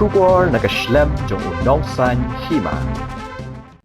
Shubor nakaslem jong unongsan hima.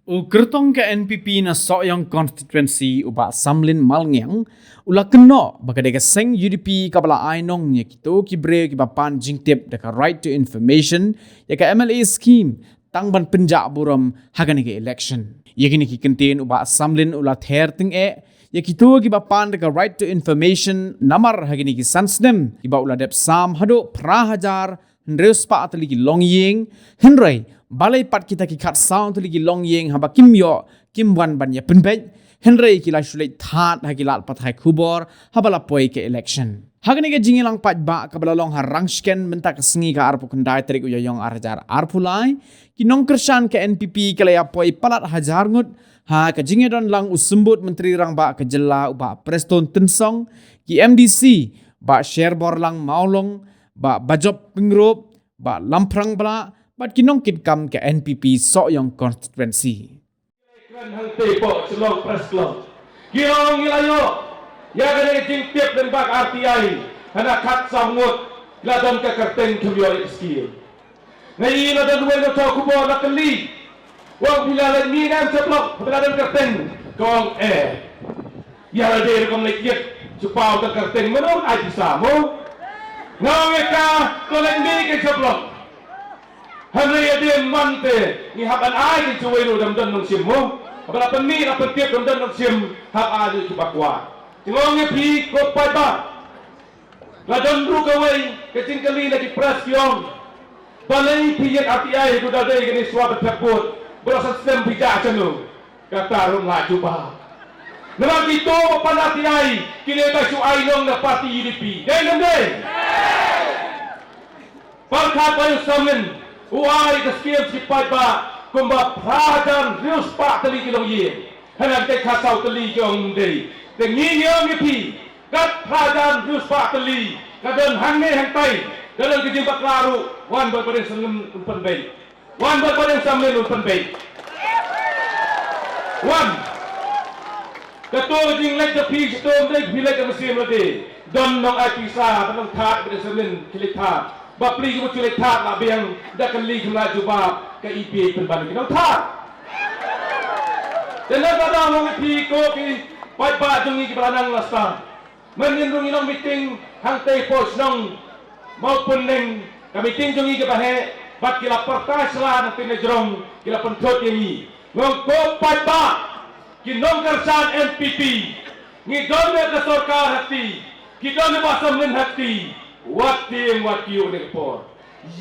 Ukertong ke NPP na soyang constituency uba samlin malngyang ula keno bagade ka seng UDP kabala ainong nya kito kibre kibapan jingtip deka right to information ya ka MLA scheme tangban penjak buram hagani ke election yakini ki kentin uba samlin ula ther ting ya kito kibapan deka right to information namar hagini ki sansnem kiba ula dep sam hado prahajar Hendreus pa atali ki longying Henry balai pat kita ki khat sound atali ki longying haba kimyo kimwan ban ya penbej Henry ki la shulai that ha ki lat pathai khubor habala poi ke election hagani ke jingilang pat ba kabala long harang sken mentak sengi ka arpu kendai tarik uyayong arjar arpulai ki nongkersan ke NPP ke ya poi palat hajar ngut ha ka jingedon lang usumbut menteri rang ba ke jela uba Preston Tensong ki MDC ba sherbor lang maulong ba bajop pingrup ba lamprang bala bat kinong kitkam ke NPP so yang constituency kan hang tepo selong press club giong ilayo ya gane jing tip dan bak RTI hana khat samut ladon ke kerten kemyo skill ngai ladon we no to kubo na kali wang bila ni nam seblok ladon kerten kong ya de kom lekit supau ke kerten menurut ai bisa mo ngaweka kolengdi ke seblok Henry Adin Mante ni haban ai di cuwero dam dan nungsimu abala peni la petiep dam dan nungsim hab adu cubakwa tingonge pi ko pada la dan ru kawai ke cingkali na ki press yong balai pi yet RTI du dade gani swab taput berasa sistem bijak cenu kata rum la cuba Nama kita pada RTI kini basu ainong na parti UDP dai Palkhat bayu samin uai ke skiem sipai ba kumba prajan rius pa tali kilong ye hanan te khasau tali jong dei te nginyong ipi kat prajan rius pa tali kadon hangne hantai dalam kijing baklaru wan ba pada sangem umpan bei wan ba pada samin umpan bei wan kato jing lek de pi sto dei bilek ke mesim lade don nong ai pisa nong that pada samin kilik that Bapli ko chule that na biang da kan li khla juba ka EPA pen ban ki that tena da mo pi ko ki pai ba jungi ki banang lasta menin rungi nong meeting hang te pos nong maupun neng ka meeting jungi ki bahe bat ki la partai sala na tin jrong ki la pentot ni ngong ko pai ba ki nong kersan NPP ni donne ka sarkar hati ki donne ba samlin hati Wati ni por.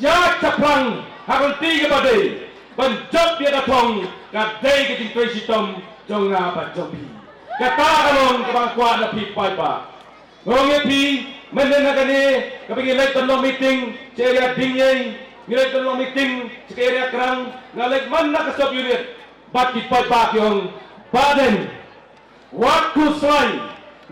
Ya capang harun tiga badai. Banjok dia datang. Kadai ke jingkoi sitom jonga banjopi. Kata kalon kebang kuat na pipai ba. Ngong pi menen gani kapagi lek tanong meeting ceria dingyai. Ngilek tanong meeting ceria kerang ngalek mana kasop unit. Bat pipai ba kyong baden. Waktu selai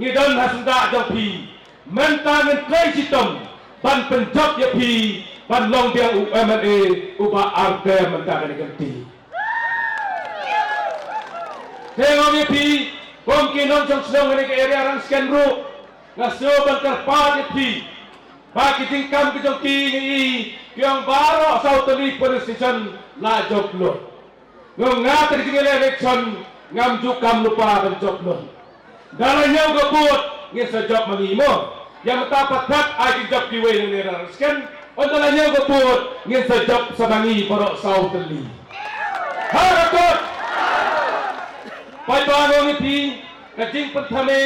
ngidon hasunda jopi. Mentangan klay sitom ban penjab ya pi ban long dia UMLA uba arde mentangan ganti tengok ya pi kom kinom jong senong ni ke area rang scan ru ngaso ban karpa ya pi bagi tingkam ke jong ki ni yang baro sau teli police station la joklo ngat ke jing election ngam jukam lupa ban joklo dalanya gabut ngi sejak mangimo yang matapat kat ay job diwe ni raskan ondalanya goput ngi sejak sabangi borok sau teli harakot pai bano ni pi kajing pertame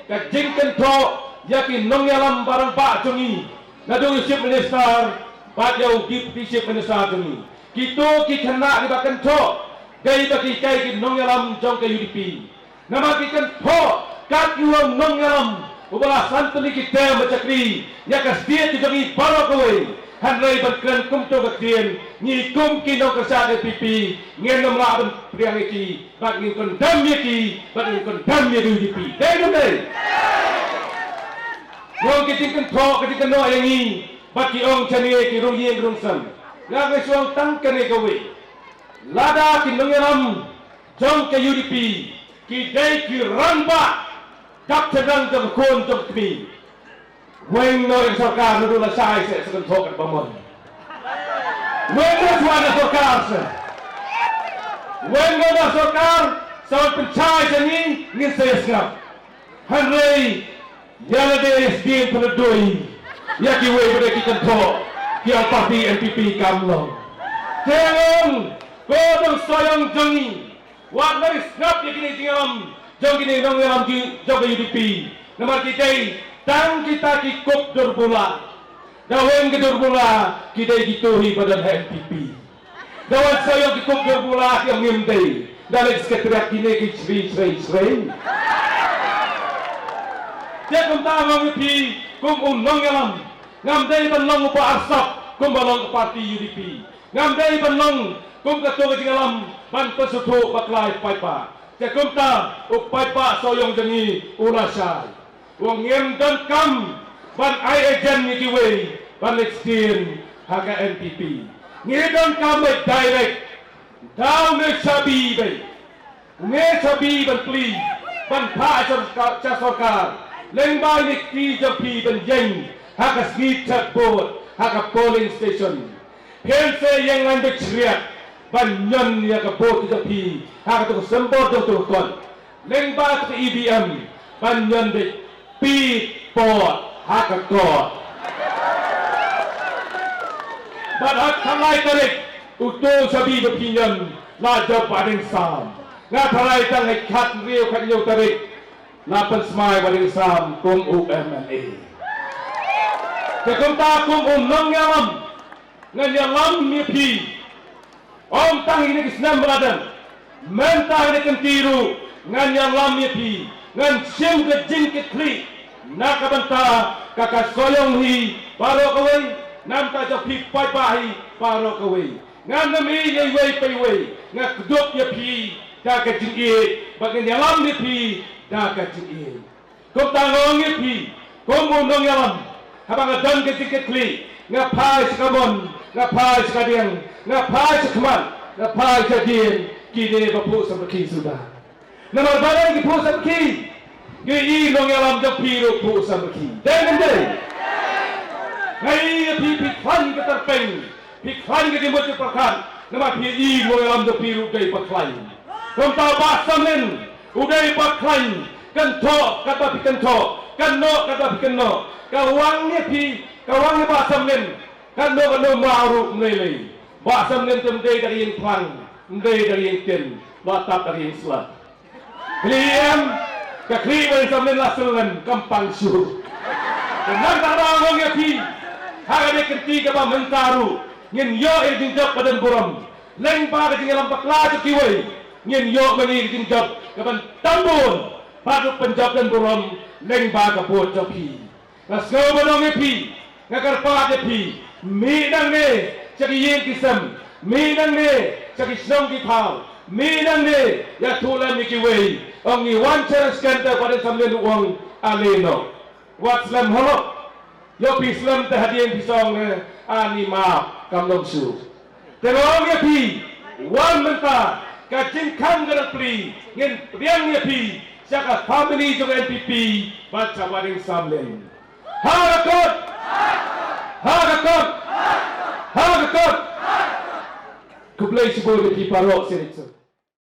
kajing kentro yakin nongyalam barang pak jungi nadu chief minister pat yau deputy chief minister jungi kito ki khana ni bakan tho gai baki kai ki nongyalam jong ke UDP nama ki kan tho kat yuang nongyalam ubah santuli kita macakri ya kasdia dijangi baro kowe hanrei berkren kumto kakdien ni kum kino kersa NPP ngenom la ben priang iki bak ngin kon dam iki bak ngin kon dam ye UDP dei wong kiting kan tho kiting no yangi bak ki ong chanie ki rung yen rung sam la ke suang tang kene kowe lada ki nongeram jong ke UDP ki dei ki ramba Kap sedang jom kon jom kami, weng no yang sarkar nuru la sai se sekan thok at pamon. Wengo suara sokar se. Wengo na sokar saat pencai jani ngin saya sengap. Henry yang ada SDM penedui. Ya kiwe pada kita tok. Yang parti NPP kamlong. Jangan kodong soyong jangi. Wak nari sengap ya kini tinggalam. Jom kini nong dalam jom UDP. Nomor kita tang kita kikup durbula. Dawan ke durbula kita dituhi pada NPP. Dawan saya kikup durbula yang ngimdai. Dalam sekretariat kini kicri. Dia kumta NPP kum unong yalam. Ngamdai penong upa arsap kum balong ke parti UDP. Ngamdai penong kum ketua ketinggalam ban pesutu baklai paipa. Dia kumta upaipa soyong jengi urasai. Wong ngem dan kam ban ai agent ni kiwe ban extend haka NPP. Ngedon kam direct. Down ne sabi be. Ne sabi ban pli ban pa cha sarkar. Lengbai ni ki japi ban yeng haka speed chat board haka polling station. Pense yang ngan ceriat ban nyon ya ka board japi haka tu sembor tu kon. Lengbai tu EBM ban nyon be P-Port Hakakot. Badat kalai tarik utul sabi berpinjan lajau pading sam. Ngatalai tang ikat riu kat nyau tarik lapan semai pading sam kum UMNA. Jakum takum nong yalam ngan yalam mipi. Om tang ini kisnam beradan. Mentang ini kentiru ngan yalam mipi. Ngan sim ke jin ke kli nak banta kakak soyong hi paro kawai nam ta jopi pai pai paro kawai ngan nami ye wei pai wei ngak dop ye pi da ka jin e bagen yalam ni pi da ka jin e kom tangong ye pi kom nong yalam habang dan ke jin ke kli ngak pai sekamon ngak pai sekadiang ngak pai sekman ngak pai sekadiang kini bapu sampai sudah. Nomor barang di pusat ki, gini nong yalam jauh piru pusat ki. Dengan deh, ngai pikhan ke terpeng, pikhan ke dimut perkan. Nomor pi nong yalam jauh piru dari perkan. Kompa basamen, udai perkan. Kentok kata pi kentok, kenok kata pi kenok. Kawangnya basamen, kenok maru melei. Basamen temdei dari yang perang, temdei dari yang ten, batap dari yang selat. Kliam kekliwan sambil laselan kampang syur. Kenang tak orang yang pi, hari kenti kapa mentaru, ngin yo jinjab badan buram, leng pa ketinggalan pakla kiwai, ngin yo meni jinjab kapan tambun, padu penjab dan buram, leng pa kapot japi. Nasgo badong pi, ngakar pa pi, minang ne, cagi yen kisam, minang ne, cagi snong kipau. Minang ni ya tulan ni kiwei ongi one chance kanta pada sambil uang aleno wat slam holok yo pi slam tahadian pisong ne ani ma kamlong su terong ya pi one menta kacin kan gerak pli ngin riang ya pi saka family jong NPP baca waring samlen harakot kublai si boleh di parok sini.